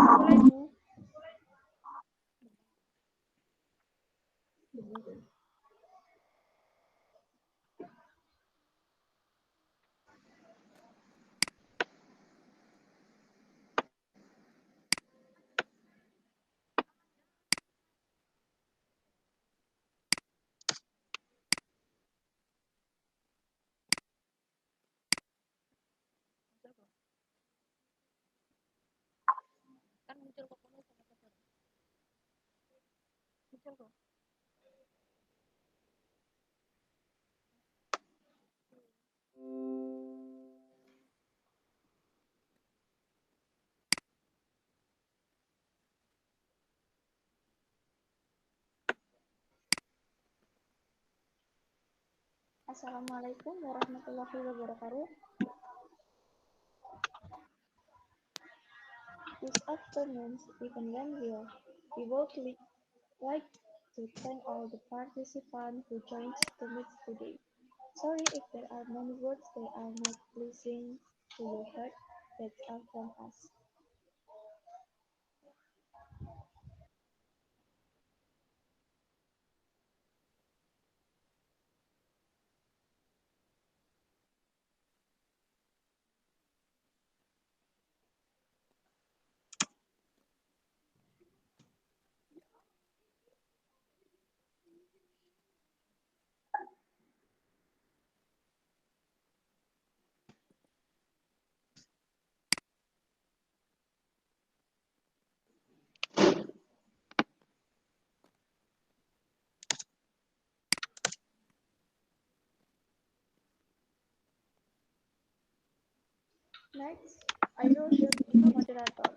Mulai Bu. Kan muncul kok sama muncul kok. Assalamualaikum warahmatullahi wabarakatuh. This afternoon's event we would like to thank all the participants who joined the meet today. Sorry if there are many words that are not pleasing to your heart. That's all from us. Next, I will shoot the moderator.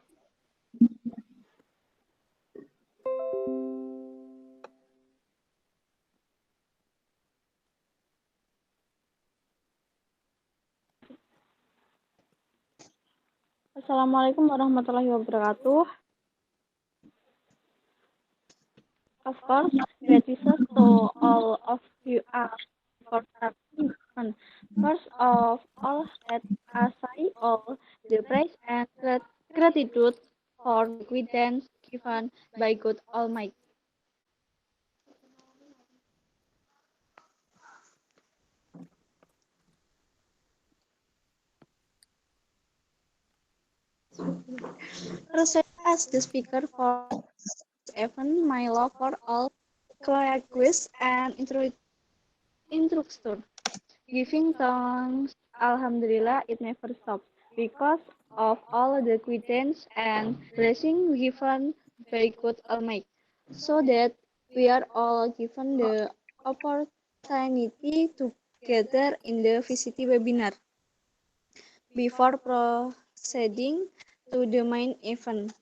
Assalamualaikum warahmatullahi wabarakatuh. Of course, gratitude to all of you are for participation. First of all, let us say all the praise and gratitude for the guidance given by God Almighty. First, as the speaker for this event, my love for all colleagues and instructors. Giving thanks, Alhamdulillah, it never stops because of all the guidance and blessing given by God Almighty, so that we are all given the opportunity to gather in the VCT webinar. Before proceeding to the main event,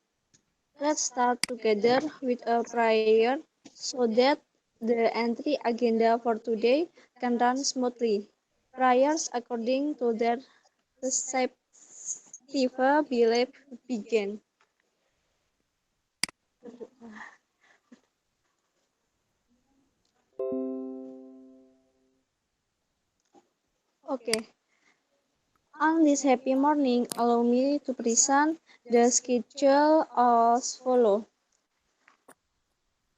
let's start together with a prayer so that the entry agenda for today can run smoothly. Prayers according to their respective belief begin. Okay. On this happy morning, allow me to present the schedule as follows.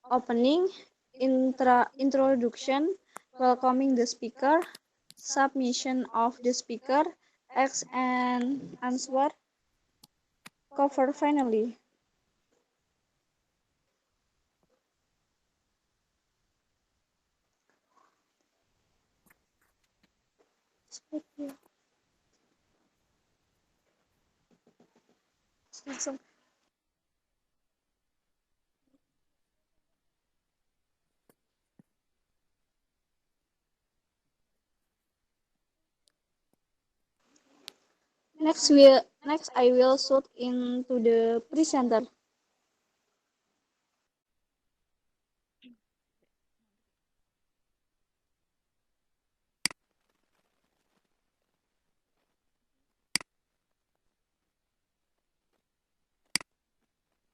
Opening, introduction, welcoming the speaker, submission of the speaker, ask and answer, cover finally. Next I will shoot into the presenter.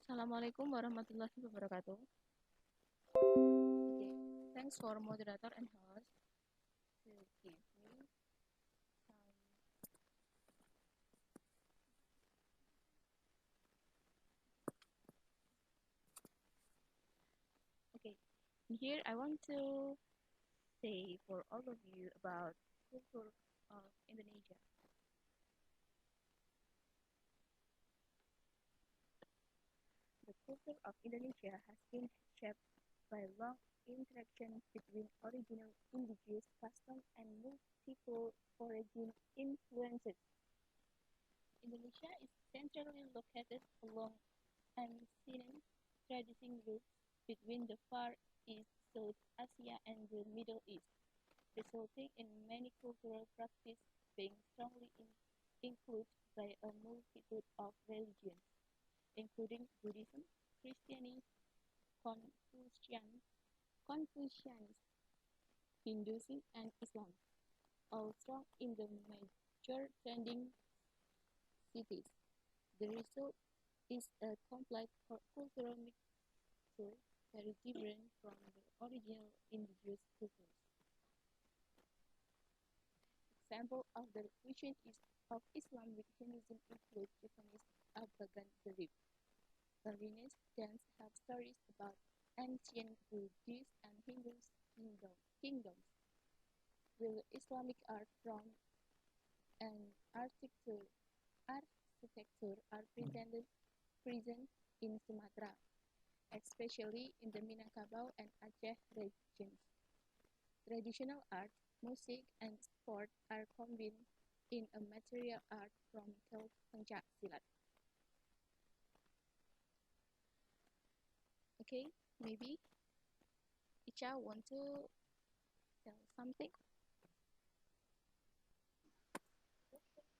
Assalamualaikum warahmatullahi wabarakatuh. Thanks for moderator and host to give me And here I want to say for all of you about culture of Indonesia. The culture of Indonesia has been shaped by long interaction between original indigenous customs and multiple foreign influences. Indonesia is centrally located along ancient trading routes between the Far East, South Asia, and the Middle East, resulting in many cultural practices being strongly included by a multitude of religions, including Buddhism, Christianity, Confucianism, Hinduism, and Islam, all strong in the major trending cities. The result is a complex cultural mixture very different from the original indigenous cultures. Examples of the fusion of Islam with Hinduism include Japanese Abagan belief. Balinese dance have stories about ancient Buddhist and Hindu kingdoms, while Islamic art, form, and architecture are present in Sumatra, especially in the Minangkabau and Aceh regions. Traditional art, music, and sport are combined in a material art from pencak silat. Okay, maybe Icha want to tell something?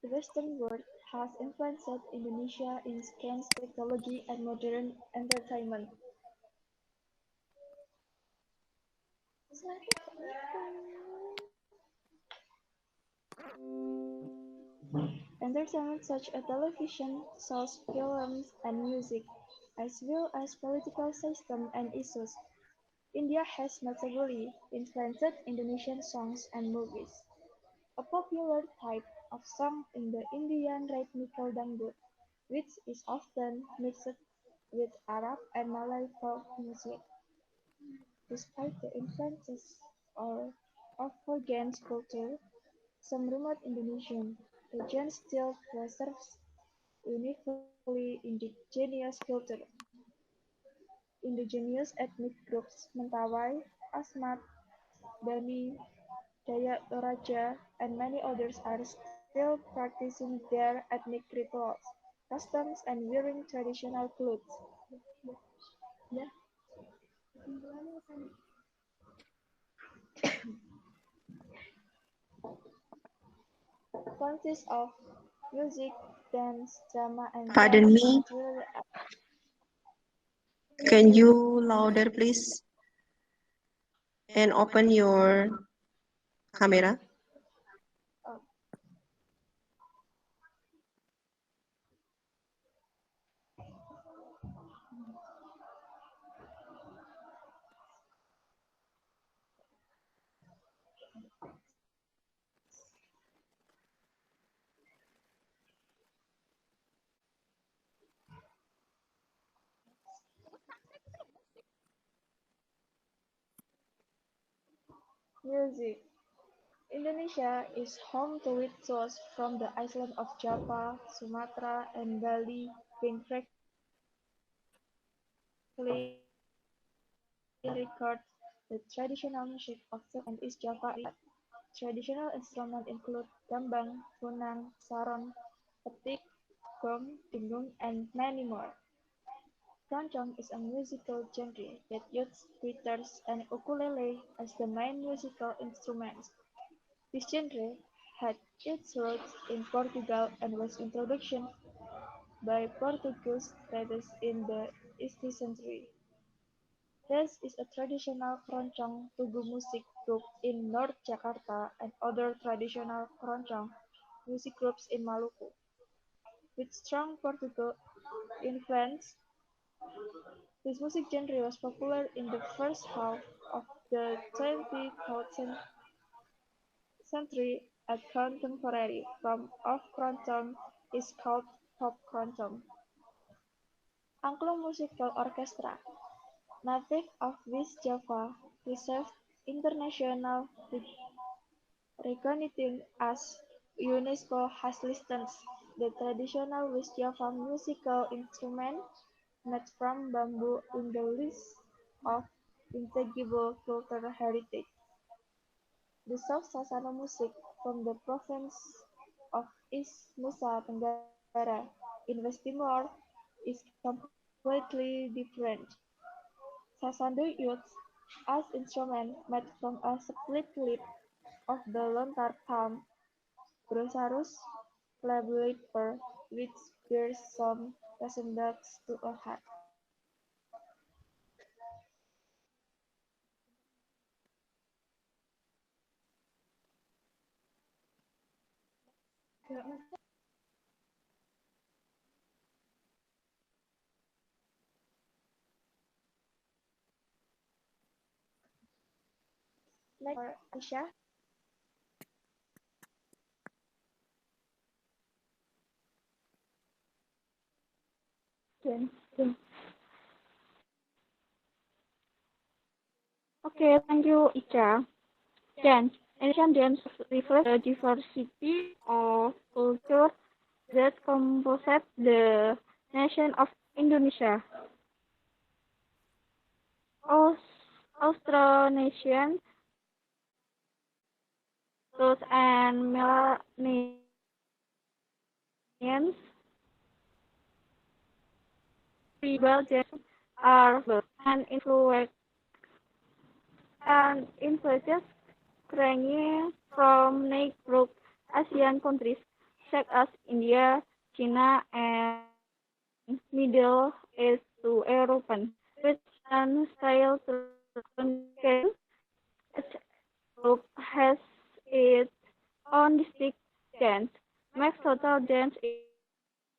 The Western world has influenced Indonesia in science, technology, and modern entertainment. Entertainment such as television shows, films, and music, as well as political system and issues. India has massively influenced Indonesian songs and movies. A popular type of song in the Indian rhythmical dangdut, which is often mixed with Arab and Malay folk music. Despite the influences of foreign culture, some remote Indonesian regions still preserve uniquely indigenous culture. Indigenous ethnic groups Mentawai, Asmat, Bani, Dayak Toraja, and many others are still practicing their ethnic rituals, customs, and wearing traditional clothes. Consists of music, dance, drama, and Pardon games, me, as well as can you louder please and open your camera? uh, music. Indonesia is home to rituals from the island of Java, Sumatra, and Bali, being frequently record the traditional music of South and East Java Island. Traditional instruments include gambang, funang, saron, petik, gong, dengung, and many more. Keroncong is a musical genre that uses guitars and ukulele as the main musical instruments. This genre had its roots in Portugal and was introduced by Portuguese traders in the 18th century. Res is a traditional keroncong tugu music group in North Jakarta and other traditional keroncong music groups in Maluku. With strong Portugal influence, this music genre was popular in the first half of the 20th century. A contemporary form of keroncong is called pop keroncong. Angklung Musical Orchestra native of West Java, received international recognition as UNESCO has listed the traditional West Java musical instrument made from bamboo in the list of intangible cultural heritage. The South Sasana music from the province of East Nusa Tenggara in West Timor is completely different. Sasando uses as instrument made from a split lip of the lontar thumb Brosaurus claviper, which bears some resemblance to a hat. Next, for Aisyah. Dance. Okay, thank you, Ica. Dance. Indonesian dance reflects the diversity of culture that composes the nation of Indonesia. Austronesian, Rus and Melanesians tribal dance are and influences ranging from neighboring Asian countries such as India, China, and Middle East to European, with and style communication. Each group has its own distinct dance. Max total dance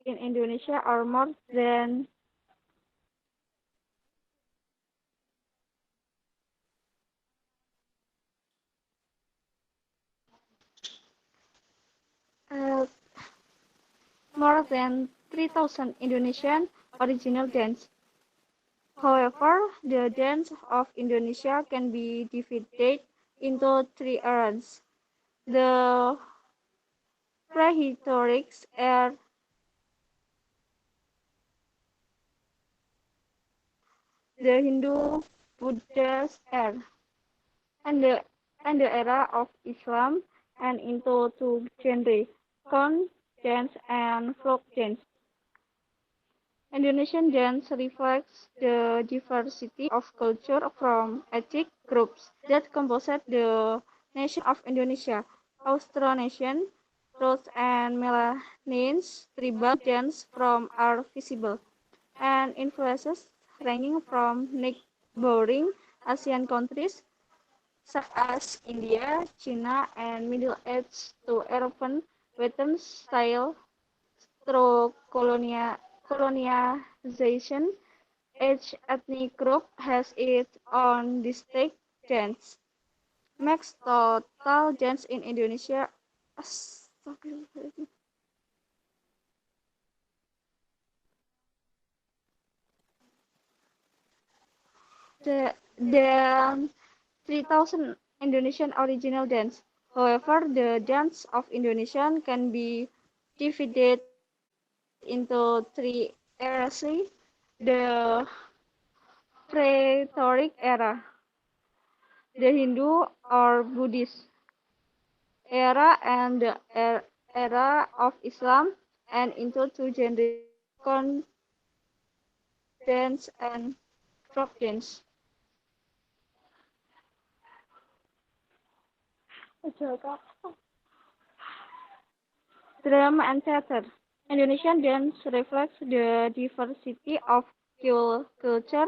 in Indonesia are more than uh, 3,000 Indonesian original dance. However, the dance of Indonesia can be divided into three eras. The prehistoric era, the Hindu Buddhist era, and the era of Islam, and into two genres, con dance and folk dance. Indonesian dance reflects the diversity of culture from ethnic groups that compose the nation of Indonesia. Austronesian, Rus and Melanesian tribal dance from are visible, and influences ranging from neighboring Asian countries such as India, China, and Middle East to European Western style through colonization. Each ethnic group has its own distinct dance. Max total dance in Indonesia. The 3,000 Indonesian original dance. However, the dance of Indonesian can be divided into three eras: the prehistoric era, the Hindu or Buddhist era, and the era of Islam, and into two genres, con dance and folk dance. Drama and theater. Indonesian dance reflects the diversity of culture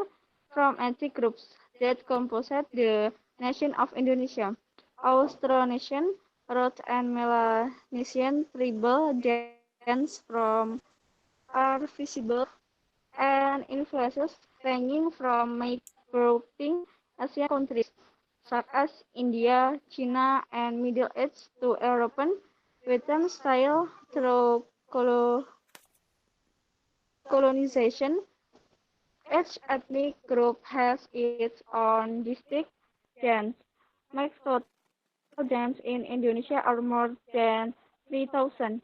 from ethnic groups that compose the nation of Indonesia. Austronesian, Rhodes and Melanesian tribal dance from are visible, and influences ranging from neighboring Asian countries such as India, China, and Middle East to European Western style through colonization. Each ethnic group has its own distinct dance. Makes total dance in Indonesia are more than 3,000.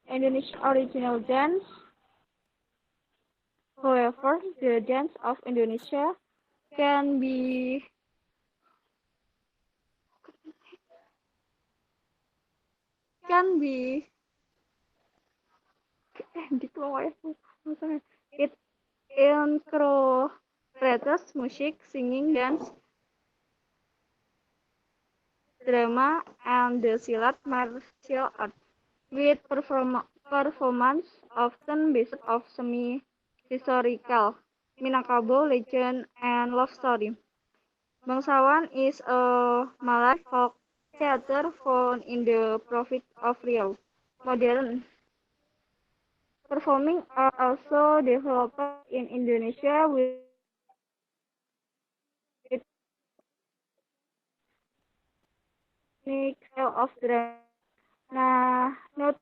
Indonesian original dance, however, the dance of Indonesia can be can be it incorporates music, singing, dance, drama, and the silat martial art, with performance often based of semi-historical, Minangkabau legend, and love story. Bangsawan is a Malay folk theater found in the province of Riau. Modern performing arts also developed in Indonesia with unique style of drama. Nah, notable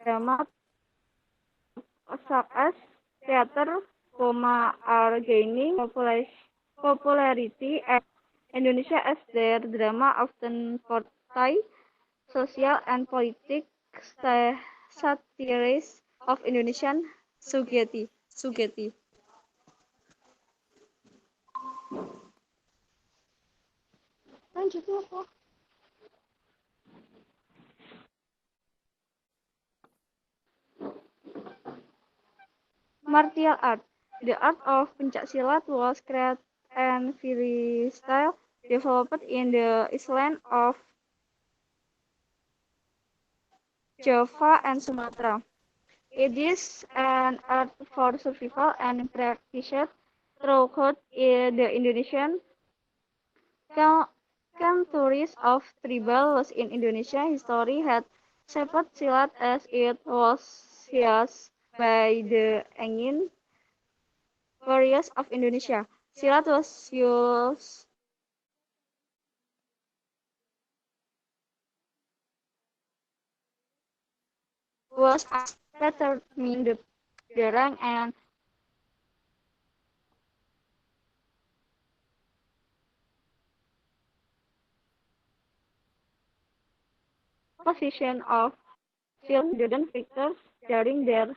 drama such as theater, are gaining popularity and Indonesia as their drama often portray social and political satires of Indonesian society. Lanjut apa? Martial art. The art of pencaksilat was created and freestyle developed in the island of Java and Sumatra. It is an art for survival and practiced throughout the Indonesian countries of tribal laws in Indonesia. History had shaped silat as it was used by the ancient warriors of Indonesia. Silat was determine the rank and position of student victors during their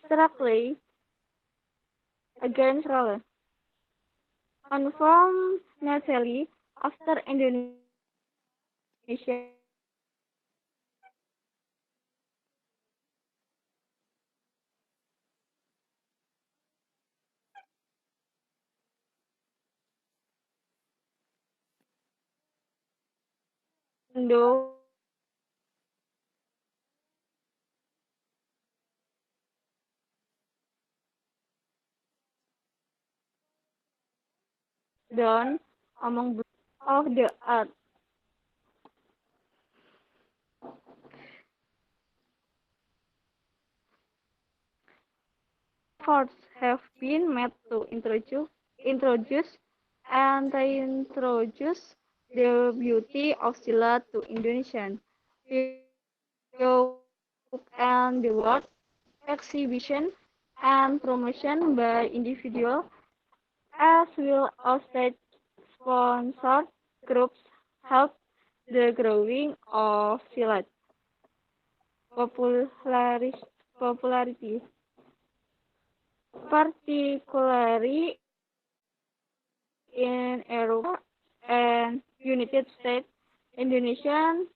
struggle against rule. Unfortunately, after Indonesia Indo down among of the art efforts have been made to introduce and reintroduce the beauty of silat to Indonesian youth and the world exhibition and promotion by individual as well as state sponsored groups help the growing of silat popularity, particularly in Europe and United States. Indonesian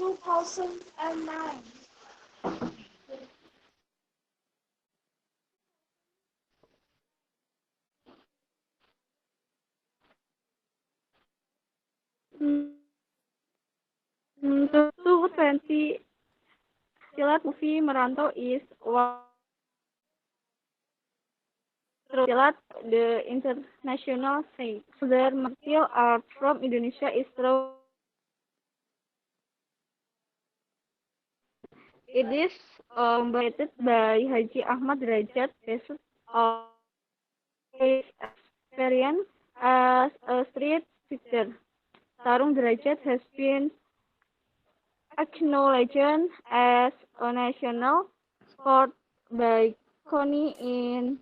two thousand and nine. To 20 silat movie Merantau is one silat the international stage. So, their martial art from Indonesia is through It is created by Haji Ahmad Derajat based on his experience as a street fighter. Tarung Derajat has been acknowledged as a national sport by CONI in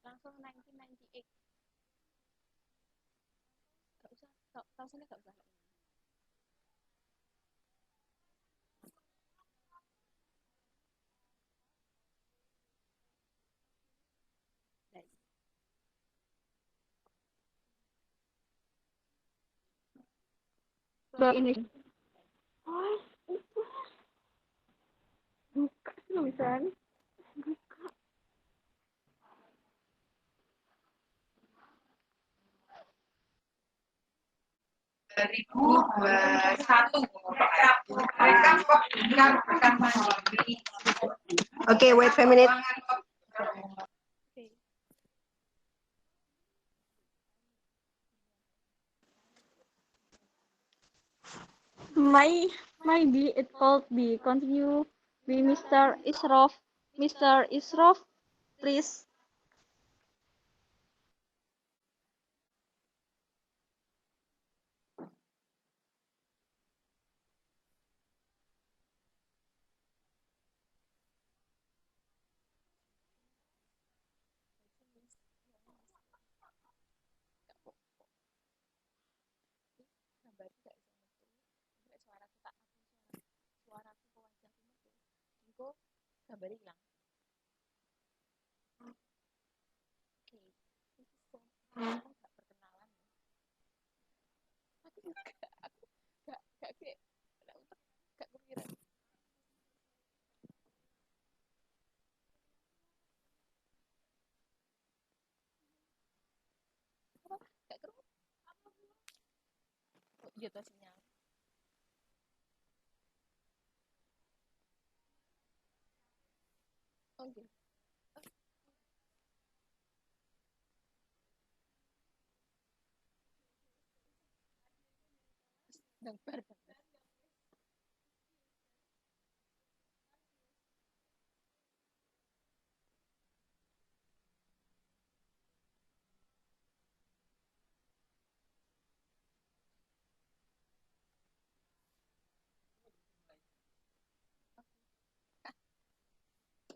Langsung 1998. Gak usah, tahunnya gak usah. Indonesia. Oh, bukan tulisan. Okay, wait for a minute. Okay. My maybe it could be continue with Mr. Isrof. Mr. Isrof, please. Gambar gak iso metu. Nek suaraku tak aku suaraku ke wajahku metu. Engko gambar hilang. Oke. This is so gak perkenalan. Aku juga aku gak kayak gak kepikiran. Apa? Gak kerungu. Oh, iya tuh sinyal. Oh, iya. Gambar.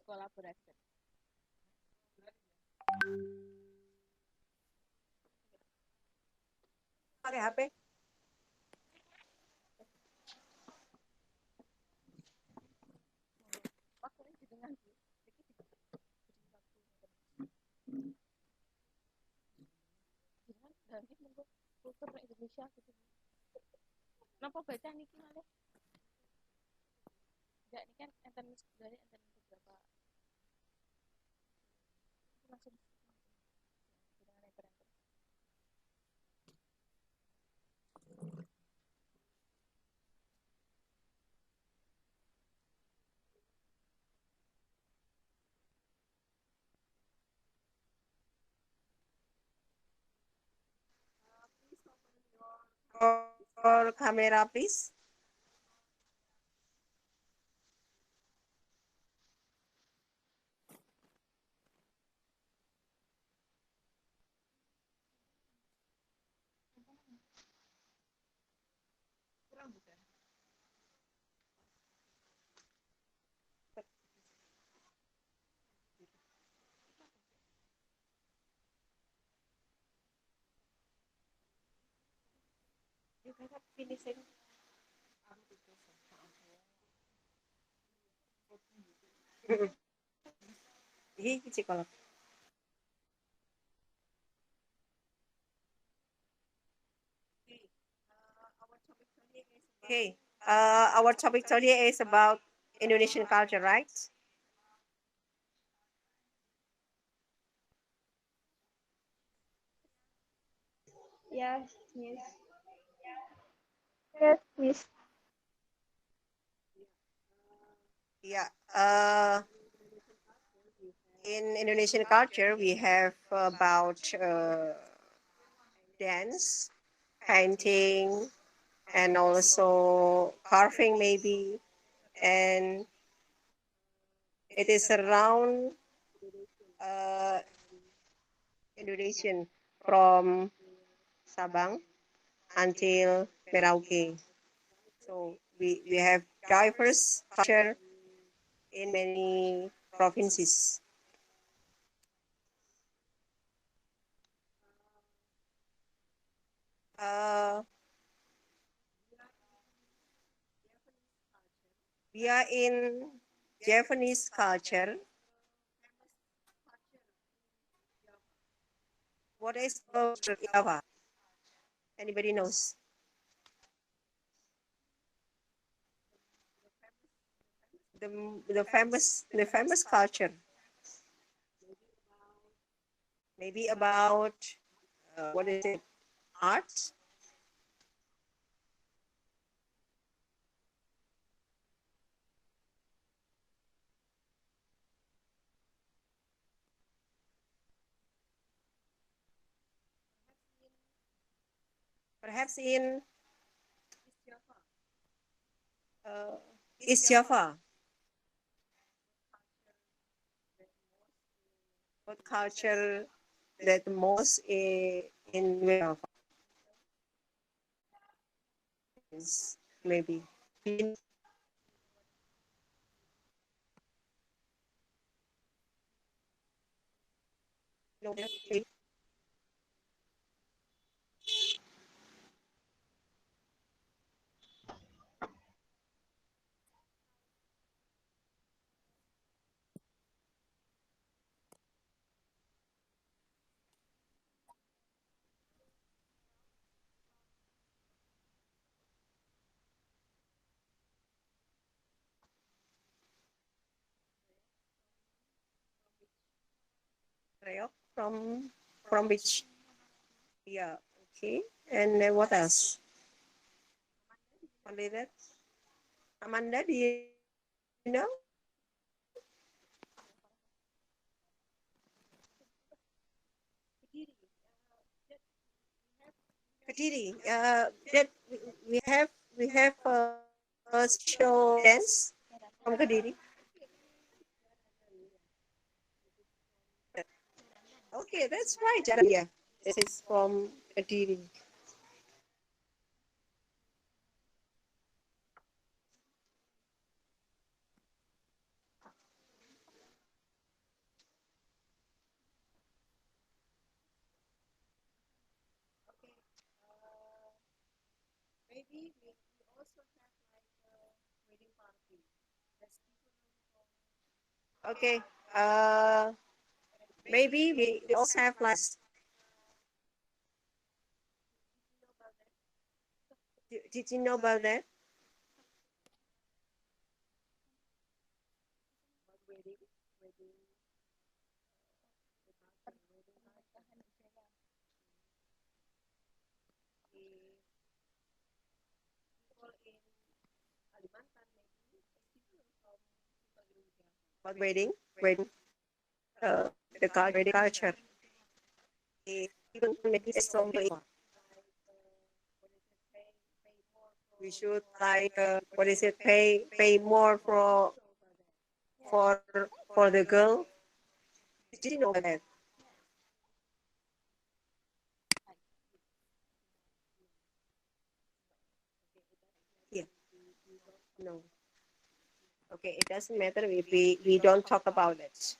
Kolaborasi. Pakai HP. Waktu ini di tengah sih. Jangan nanti monggo kultur Indonesia gitu. Napa baca niki malah? Enggak, ini kan enten dari enten beberapa langsung dengan enten. Your camera, please. You cannot finish it. Ini psikolog. Okay. Our topic today is about Indonesian culture, right? Yes, Miss. Yes, Miss. Yeah. In Indonesian culture, we have about dance, painting, and also carving maybe, and it is around uh, Indonesian from Sabang until Merauke. So we have diverse culture in many provinces. Uh, we are in Japanese culture. What is Java? Anybody knows? The famous culture. Maybe about what is it? Art? Perhaps in uh, East Java. What culture that most in Java is maybe. Do you know that? Rayok from which? Yeah. Okay. And what else? Only that. Amanda, do you know? Kadiri. That we have a show dance from Kadiri. Okay, that's right. Yeah, this is from Kadiri. Okay. Uh, maybe we also have like. Did you know about that? About wedding, uh, the wedding culture. Even maybe stronger. We should like what is it? Pay more for for the girl. Did you know that? Yeah. No. Okay. It doesn't matter if we don't talk about it.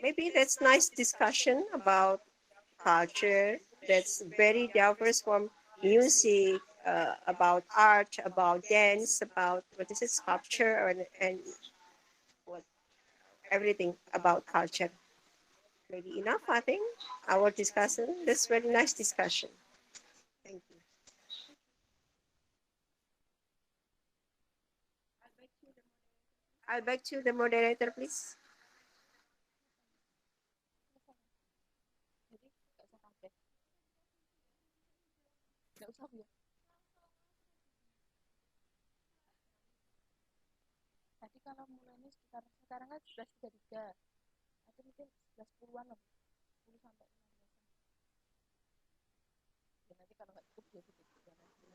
Maybe that's nice discussion about culture. That's very diverse from music, about art, about dance, about what is it, sculpture, and what everything about culture. Maybe enough, I think. Our discussion. That's very nice discussion. Thank you. I'll back to the moderator, please. kalau mulainya sekitar sekarang kan 11.33, nanti mungkin 11.10-an lah, 10 sampai 15. Ya nanti kalau nggak cukup dia gitu juga nanti.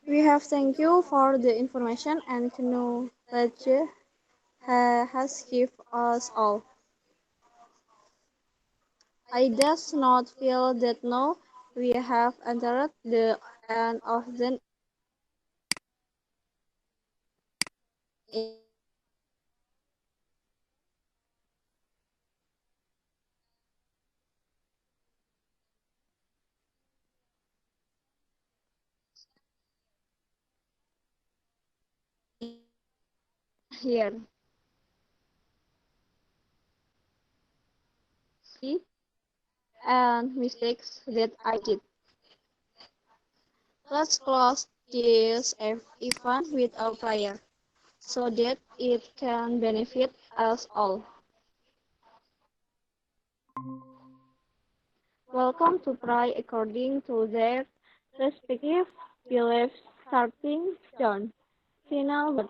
We have thank you for the information and knowledge has given us all. I does not feel that now we have entered the end of the here. And mistakes that I did. Let's close this event with a prayer so that it can benefit us all. Welcome to pray according to their respective beliefs, starting stone. Final words.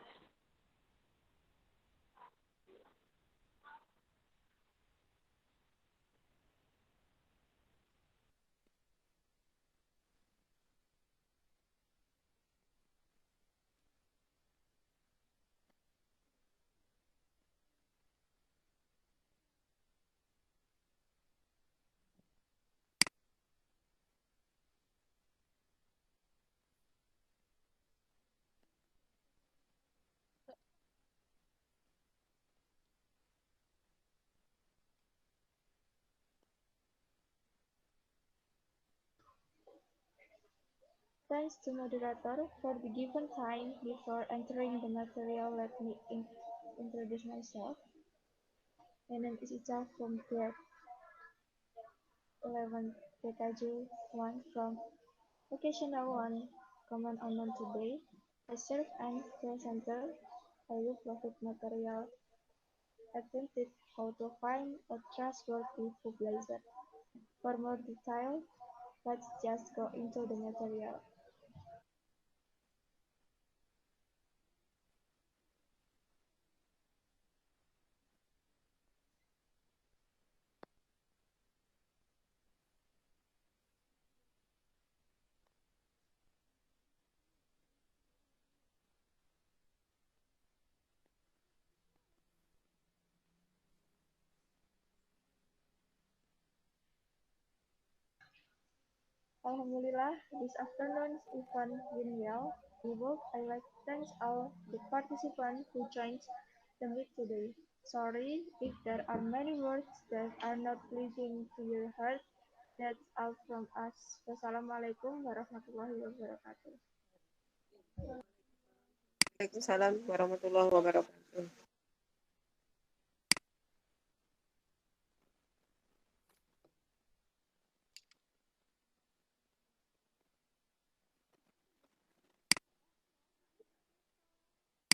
Thanks to moderator for the given time before entering the material. Let me introduce myself. My name is Ica from grade 11 PKJ 1 from Vocational 1 Common Unknown today. I serve as presenter. I will provide material attempted how to find a trustworthy publisher. For more detail, let's just go into the material. Alhamdulillah, this afternoon's event went well. Would I like to thank all the participants who joined the meet today. Sorry if there are many words that are not pleasing to your heart. That's all from us. Wassalamualaikum warahmatullahi wabarakatuh. Waalaikumsalam warahmatullahi wabarakatuh.